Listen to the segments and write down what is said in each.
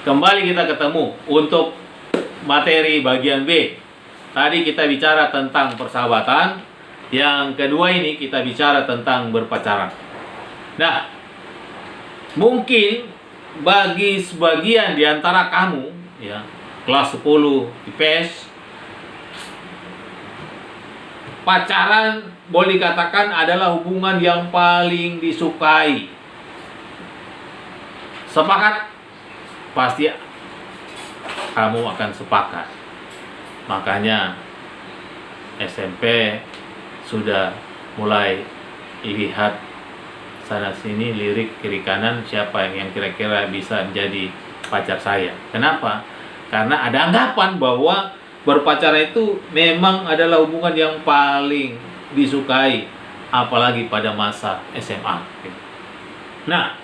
Kembali kita ketemu untuk materi bagian B. Tadi kita bicara tentang persahabatan. Yang kedua ini kita bicara tentang berpacaran. Nah, mungkin bagi sebagian di antara kamu ya, kelas 10 IPS, pacaran boleh dikatakan adalah hubungan yang paling disukai. Sepakat? Pasti kamu akan sepakat. Makanya SMP sudah mulai lihat sana sini, lirik kiri kanan, siapa yang kira-kira bisa menjadi pacar saya. Kenapa? Karena ada anggapan bahwa berpacaran itu memang adalah hubungan yang paling disukai, apalagi pada masa SMA. Nah,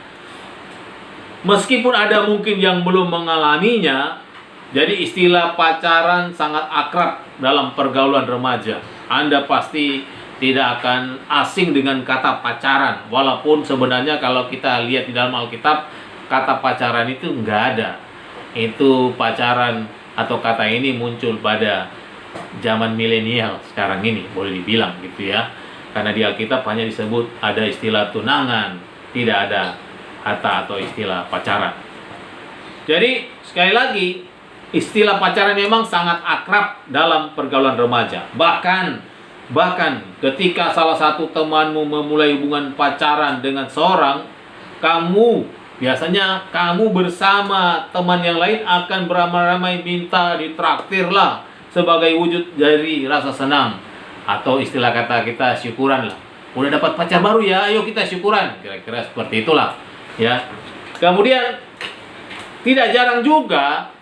meskipun ada mungkin yang belum mengalaminya, jadi istilah pacaran sangat akrab dalam pergaulan remaja. Anda pasti tidak akan asing dengan kata pacaran, walaupun sebenarnya kalau kita lihat di dalam Alkitab, kata pacaran itu nggak ada. Itu pacaran atau kata ini muncul pada zaman milenial sekarang ini, boleh dibilang gitu ya. Karena di Alkitab hanya disebut ada istilah tunangan, tidak ada kata atau istilah pacaran. Jadi sekali lagi, istilah pacaran memang sangat akrab dalam pergaulan remaja. Bahkan ketika salah satu temanmu memulai hubungan pacaran dengan seorang, biasanya kamu bersama teman yang lain akan beramai-ramai minta ditraktir lah, sebagai wujud dari rasa senang, atau istilah kata kita syukuran lah. Udah dapat pacar baru ya, ayo kita syukuran, kira-kira seperti itulah ya. Kemudian tidak jarang juga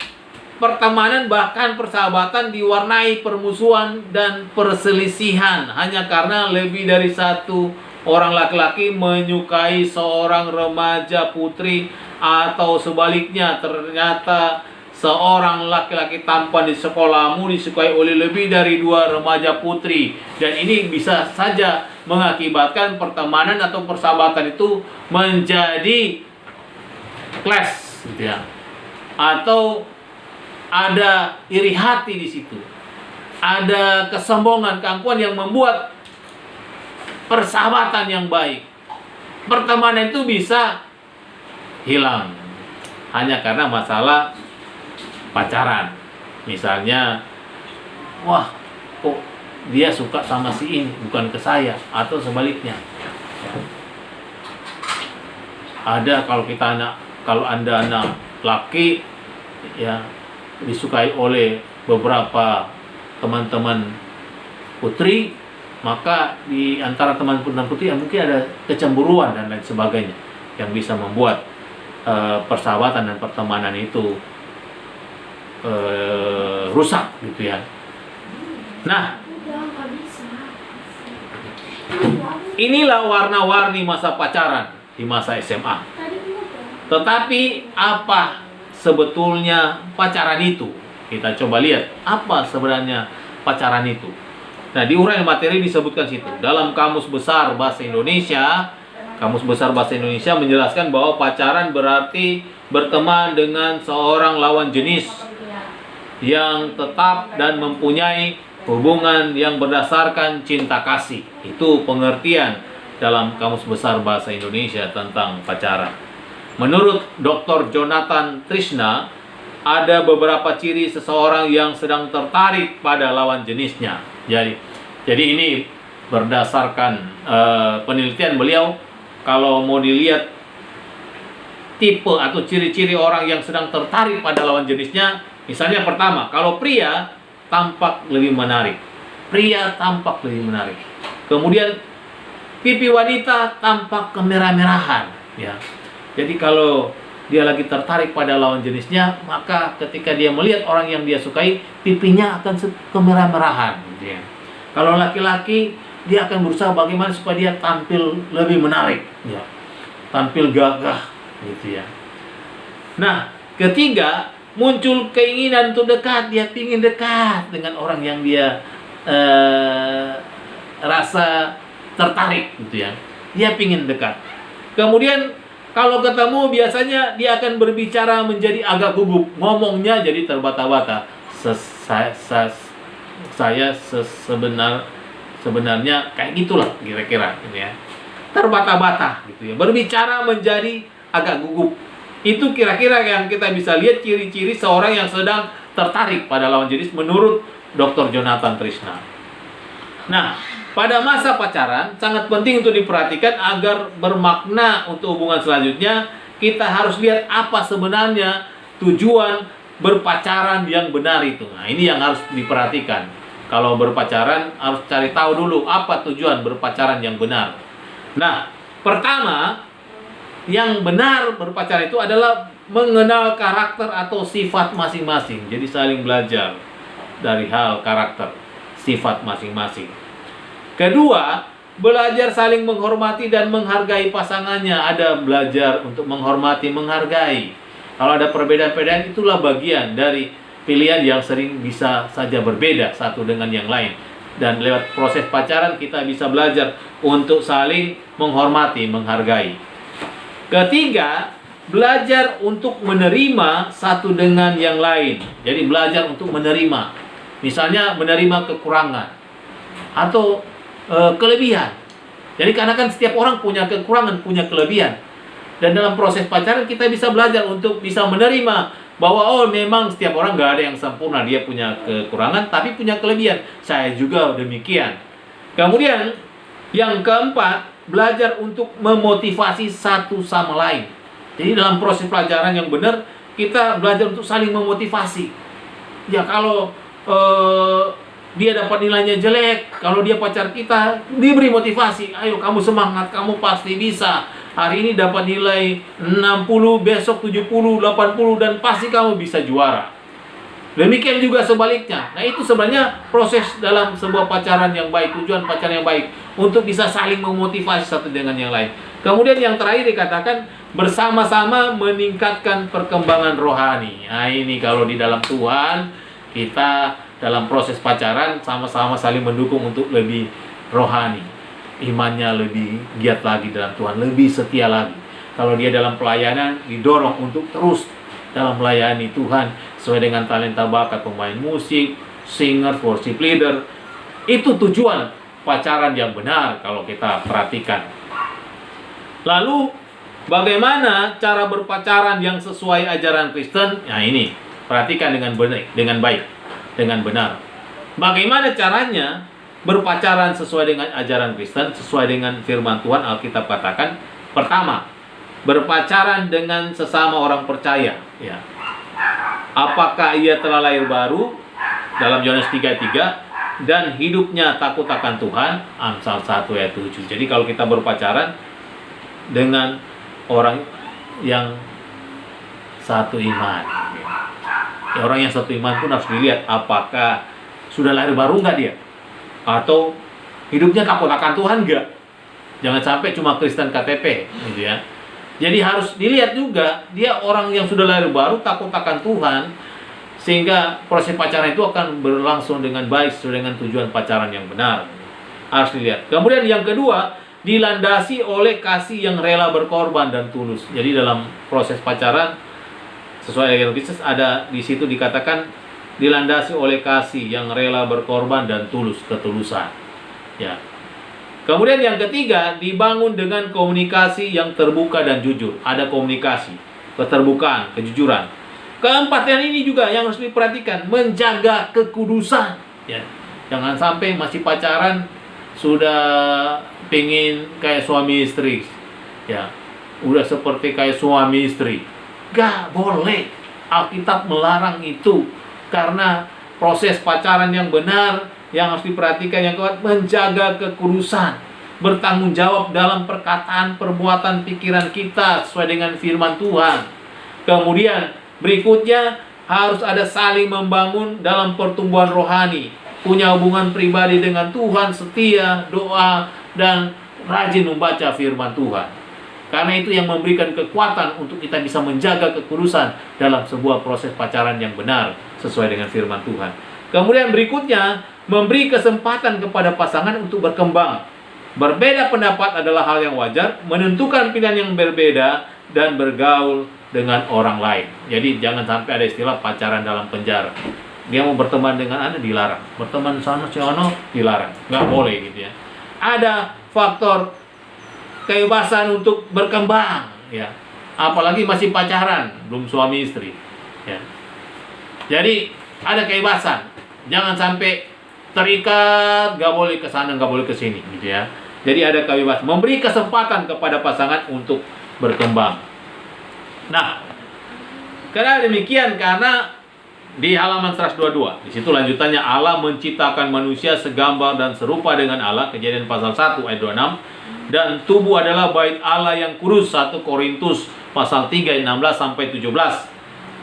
pertemanan bahkan persahabatan diwarnai permusuhan dan perselisihan hanya karena lebih dari satu orang laki-laki menyukai seorang remaja putri, atau sebaliknya ternyata seorang laki-laki tampan di sekolahmu disukai oleh lebih dari 2 remaja putri. Dan ini bisa saja mengakibatkan pertemanan atau persahabatan itu menjadi clash gitu ya. Atau ada iri hati di situ. Ada kesombongan, keangkuhan yang membuat persahabatan yang baik, pertemanan itu bisa hilang hanya karena masalah pacaran. Misalnya, wah, kok dia suka sama si ini, bukan ke saya, atau sebaliknya. Ada kalau Anda anak laki ya, disukai oleh beberapa teman-teman putri, maka di antara teman-teman putri mungkin ada kecemburuan dan lain sebagainya yang bisa membuat persahabatan dan pertemanan itu rusak gitu ya. Nah, inilah warna-warni masa pacaran di masa SMA. Tetapi apa sebetulnya pacaran itu? Kita coba lihat apa sebenarnya pacaran itu. Nah, di uraian materi disebutkan situ. Dalam Kamus Besar Bahasa Indonesia menjelaskan bahwa pacaran berarti berteman dengan seorang lawan jenis yang tetap dan mempunyai hubungan yang berdasarkan cinta kasih. Itu pengertian dalam Kamus Besar Bahasa Indonesia tentang pacaran. Menurut Dr. Jonathan Trishna, ada beberapa ciri seseorang yang sedang tertarik pada lawan jenisnya. Jadi ini berdasarkan penelitian beliau. Kalau mau dilihat tipe atau ciri-ciri orang yang sedang tertarik pada lawan jenisnya, misalnya pertama, kalau pria tampak lebih menarik. Kemudian pipi wanita tampak kemerah-merahan ya. Jadi kalau dia lagi tertarik pada lawan jenisnya, maka ketika dia melihat orang yang dia sukai, pipinya akan kemerah-merahan gitu ya. Kalau laki-laki, dia akan berusaha bagaimana supaya dia tampil lebih menarik ya, tampil gagah gitu ya. Nah, ketiga, muncul keinginan untuk dekat. Dia ingin dekat dengan orang yang dia rasa tertarik gitu ya. Dia ingin dekat. Kemudian Kalau ketemu biasanya dia akan berbicara menjadi agak gugup, ngomongnya jadi terbata-bata. Saya sebenarnya kayak gitulah kira-kira gitu ya. Terbata-bata gitu ya. Berbicara menjadi agak gugup. Itu kira-kira yang kita bisa lihat ciri-ciri seorang yang sedang tertarik pada lawan jenis menurut Dr. Jonathan Trishna. Nah, pada masa pacaran sangat penting untuk diperhatikan agar bermakna untuk hubungan selanjutnya. Kita harus lihat apa sebenarnya tujuan berpacaran yang benar itu. Nah, ini yang harus diperhatikan. Kalau berpacaran harus cari tahu dulu apa tujuan berpacaran yang benar. Nah, pertama, yang benar berpacaran itu adalah mengenal karakter atau sifat masing-masing. Jadi saling belajar dari hal karakter, sifat masing-masing. Kedua, belajar saling menghormati dan menghargai pasangannya. Ada belajar untuk menghormati, menghargai. Kalau ada perbedaan-perbedaan, itulah bagian dari pilihan yang sering bisa saja berbeda satu dengan yang lain. Dan lewat proses pacaran kita bisa belajar untuk saling menghormati, menghargai. Ketiga, belajar untuk menerima satu dengan yang lain. Jadi belajar untuk menerima. Misalnya menerima kekurangan atau kelebihan. Jadi karena kan setiap orang punya kekurangan, punya kelebihan. Dan dalam proses pacaran kita bisa belajar untuk bisa menerima bahwa oh memang setiap orang gak ada yang sempurna. Dia punya kekurangan tapi punya kelebihan. Saya juga demikian. Kemudian yang keempat, belajar untuk memotivasi satu sama lain. Jadi dalam proses pelajaran yang benar, kita belajar untuk saling memotivasi. Ya kalau dia dapat nilainya jelek, kalau dia pacar kita, diberi motivasi. Ayo kamu semangat, kamu pasti bisa. Hari ini dapat nilai 60, besok 70, 80, dan pasti kamu bisa juara. Demikian juga sebaliknya. Nah itu sebenarnya proses dalam sebuah pacaran yang baik, tujuan pacaran yang baik. Untuk bisa saling memotivasi satu dengan yang lain. Kemudian yang terakhir dikatakan bersama-sama meningkatkan perkembangan rohani. Nah ini kalau di dalam Tuhan, kita dalam proses pacaran sama-sama saling mendukung untuk lebih rohani. Imannya lebih giat lagi dalam Tuhan, lebih setia lagi. Kalau dia dalam pelayanan, didorong untuk terus dalam melayani Tuhan sesuai dengan talenta bakat, pemain musik, singer, worship leader. Itu tujuan pacaran yang benar kalau kita perhatikan. Lalu bagaimana cara berpacaran yang sesuai ajaran Kristen? Nah ini, perhatikan dengan baik, dengan benar. Bagaimana caranya berpacaran sesuai dengan ajaran Kristen, sesuai dengan firman Tuhan? Alkitab katakan, pertama, berpacaran dengan sesama orang percaya. Ya. Apakah ia telah lahir baru? Dalam Yohanes 3:3. Dan hidupnya takut akan Tuhan. Amsal 1 ayat 7. Jadi kalau kita berpacaran dengan orang yang satu iman, orang yang satu iman pun harus dilihat apakah sudah lahir baru nggak dia, atau hidupnya takut akan Tuhan nggak. Jangan sampai cuma Kristen KTP gitu ya. Jadi harus dilihat juga dia orang yang sudah lahir baru, takut akan Tuhan, sehingga proses pacaran itu akan berlangsung dengan baik sesuai dengan tujuan pacaran yang benar. Harus dilihat. Kemudian yang kedua, dilandasi oleh kasih yang rela berkorban dan tulus. Jadi dalam proses pacaran sesuai dengan Kristus, ada di situ dikatakan dilandasi oleh kasih yang rela berkorban dan tulus, ketulusan. Ya. Kemudian yang ketiga, dibangun dengan komunikasi yang terbuka dan jujur. Ada komunikasi, keterbukaan, kejujuran. Keempat yang ini juga yang harus diperhatikan, menjaga kekudusan. Ya. Jangan sampai masih pacaran sudah pengen kayak suami istri. Ya. Udah seperti kayak suami istri. Gak boleh. Alkitab melarang itu. Karena proses pacaran yang benar, yang harus diperhatikan yang kuat, menjaga kekudusan, bertanggung jawab dalam perkataan, perbuatan, pikiran kita sesuai dengan firman Tuhan. Kemudian berikutnya harus ada saling membangun dalam pertumbuhan rohani, punya hubungan pribadi dengan Tuhan, setia, doa, dan rajin membaca firman Tuhan. Karena itu yang memberikan kekuatan untuk kita bisa menjaga kekudusan dalam sebuah proses pacaran yang benar sesuai dengan firman Tuhan. Kemudian berikutnya, memberi kesempatan kepada pasangan untuk berkembang. Berbeda pendapat adalah hal yang wajar, menentukan pilihan yang berbeda dan bergaul dengan orang lain. Jadi jangan sampai ada istilah pacaran dalam penjara. Dia mau berteman dengan Anda dilarang, berteman sana sono dilarang, nggak boleh gitu ya. Ada faktor kebebasan untuk berkembang ya, apalagi masih pacaran, belum suami istri ya. Jadi ada kebebasan, jangan sampai terikat, nggak boleh ke sana, nggak boleh ke sini gitu ya. Jadi ada kebebasan, memberi kesempatan kepada pasangan untuk berkembang. Nah, karena demikian, karena di halaman 122, di situ lanjutannya, Allah menciptakan manusia segambar dan serupa dengan Allah, Kejadian pasal 1 ayat 26, dan tubuh adalah bait Allah yang kudus, 1 Korintus pasal 3 ayat 16 sampai 17.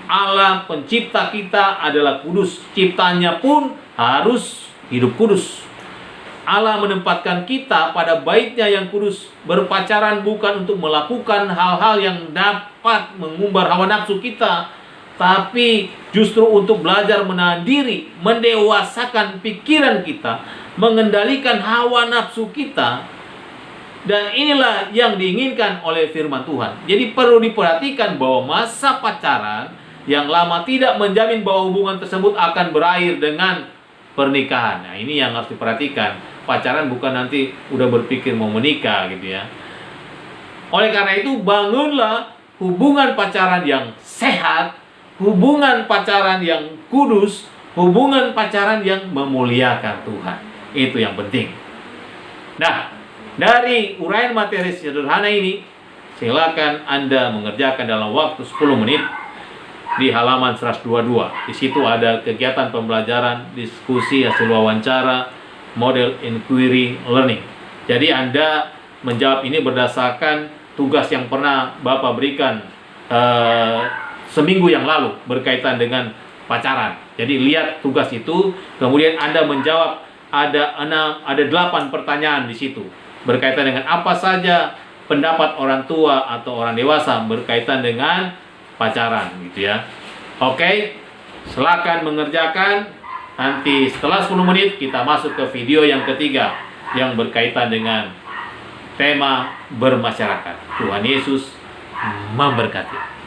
Allah pencipta kita adalah kudus, ciptanya pun harus hidup kudus. Allah menempatkan kita pada baitnya yang kudus. Berpacaran bukan untuk melakukan hal-hal yang dapat mengumbar hawa nafsu kita, tapi justru untuk belajar menahan diri, mendewasakan pikiran kita, mengendalikan hawa nafsu kita. Dan inilah yang diinginkan oleh firman Tuhan. Jadi perlu diperhatikan bahwa masa pacaran yang lama tidak menjamin bahwa hubungan tersebut akan berakhir dengan pernikahan. Nah, ini yang harus diperhatikan. Pacaran bukan nanti udah berpikir mau menikah gitu ya. Oleh karena itu, bangunlah hubungan pacaran yang sehat, hubungan pacaran yang kudus, hubungan pacaran yang memuliakan Tuhan. Itu yang penting. Nah, dari uraian materi sederhana ini, silakan Anda mengerjakan dalam waktu 10 menit di halaman 122. Di situ ada kegiatan pembelajaran, diskusi, hasil wawancara, model inquiry learning. Jadi Anda menjawab ini berdasarkan tugas yang pernah Bapak berikan seminggu yang lalu berkaitan dengan pacaran. Jadi lihat tugas itu, kemudian Anda menjawab, ada 8 pertanyaan di situ berkaitan dengan apa saja pendapat orang tua atau orang dewasa berkaitan dengan pacaran gitu ya. Oke, silakan mengerjakan. Nanti setelah 10 menit kita masuk ke video yang ketiga yang berkaitan dengan tema bermasyarakat. Tuhan Yesus memberkati.